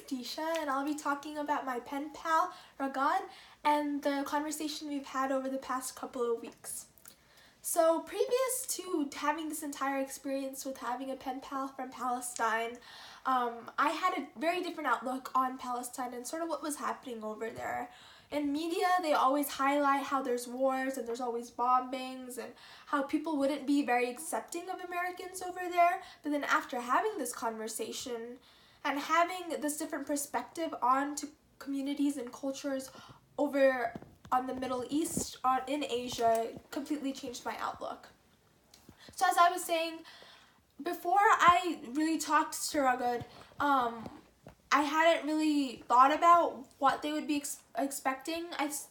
Tisha, and I'll be talking about my pen pal, Ragad, and the conversation we've had over the past couple of weeks. So previous to having this entire experience with having a pen pal from Palestine, I had a very different outlook on Palestine and sort of what was happening over there. In media, they always highlight how there's wars and there's always bombings and how people wouldn't be very accepting of Americans over there. But then after having this conversation and having this different perspective on to communities and cultures over on the Middle East, in Asia, completely changed my outlook. So as I was saying, before I really talked to Ragad, I hadn't really thought about what they would be expecting.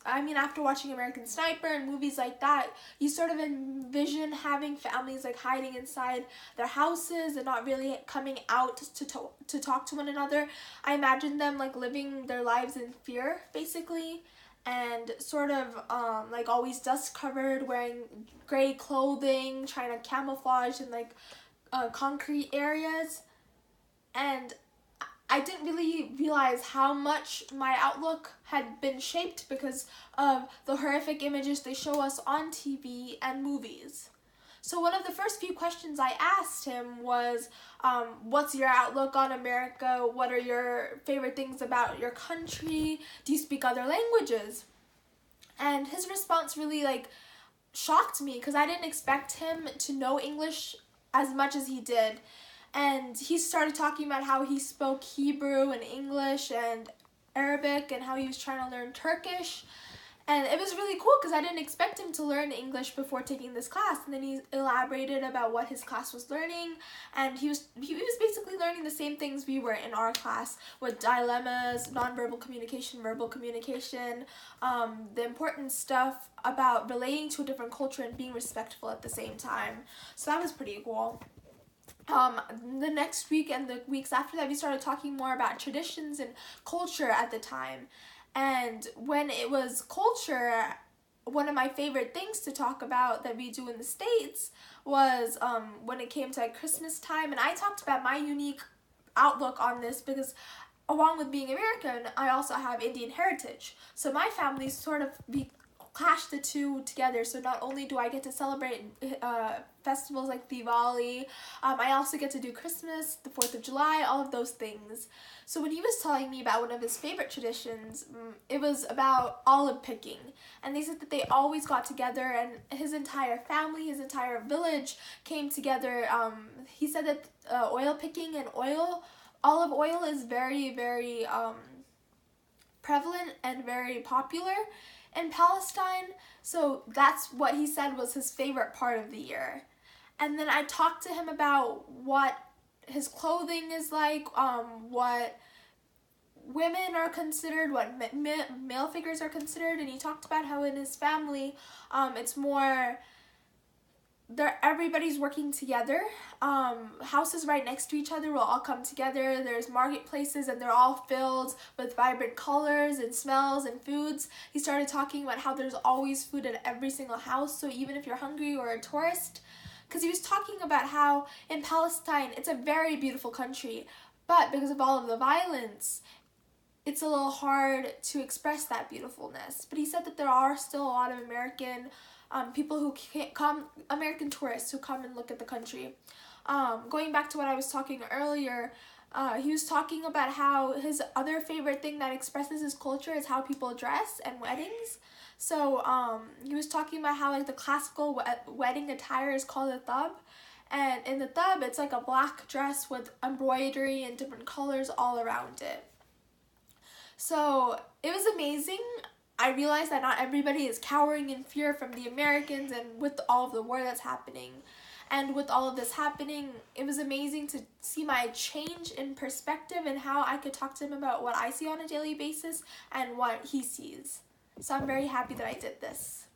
I mean, after watching American Sniper and movies like that, you sort of envision having families like hiding inside their houses and not really coming out to talk to one another. I imagined them like living their lives in fear, basically, and sort of like always dust covered, wearing gray clothing, trying to camouflage in like concrete areas. And I didn't really realize how much my outlook had been shaped because of the horrific images they show us on TV and movies. So one of the first few questions I asked him was, what's your outlook on America? What are your favorite things about your country? Do you speak other languages? And his response really shocked me because I didn't expect him to know English as much as he did. And he started talking about how he spoke Hebrew and English and Arabic and how he was trying to learn Turkish. And it was really cool because I didn't expect him to learn English before taking this class. And then he elaborated about what his class was learning. And he was basically learning the same things we were in our class with dilemmas, nonverbal communication, verbal communication, the important stuff about relating to a different culture and being respectful at the same time. So that was pretty cool. The next week and the weeks after that, we started talking more about traditions and culture at the time. And when it was culture, one of my favorite things to talk about that we do in the States was when it came to Christmas time. And I talked about my unique outlook on this because along with being American, I also have Indian heritage. So my family sort of clash the two together. So not only do I get to celebrate festivals like Diwali, I also get to do Christmas, the 4th of July, all of those things. So when he was telling me about one of his favorite traditions, it was about olive picking. And they said that they always got together and his entire family, his entire village came together. He said that oil picking and olive oil is very, very prevalent and very popular in Palestine. So that's what he said was his favorite part of the year. And then I talked to him about what his clothing is like, what women are considered, what male figures are considered, and he talked about how in his family, it's more everybody's working together. Houses right next to each other will all come together. There's marketplaces and they're all filled with vibrant colors and smells and foods. He started talking about how there's always food at every single house, so even if you're hungry or a tourist, because he was talking about how in Palestine it's a very beautiful country, but because of all of the violence, it's a little hard to express that beautifulness. But he said that there are still a lot of American people who can't come, American tourists who come and look at the country. Going back to what I was talking earlier, he was talking about how his other favorite thing that expresses his culture is how people dress and weddings. So he was talking about how the classical wedding attire is called a thub. And in the thub, it's like a black dress with embroidery and different colors all around it. So it was amazing. I realized that not everybody is cowering in fear from the Americans, and with all of the war that's happening. And with all of this happening, it was amazing to see my change in perspective and how I could talk to him about what I see on a daily basis and what he sees. So I'm very happy that I did this.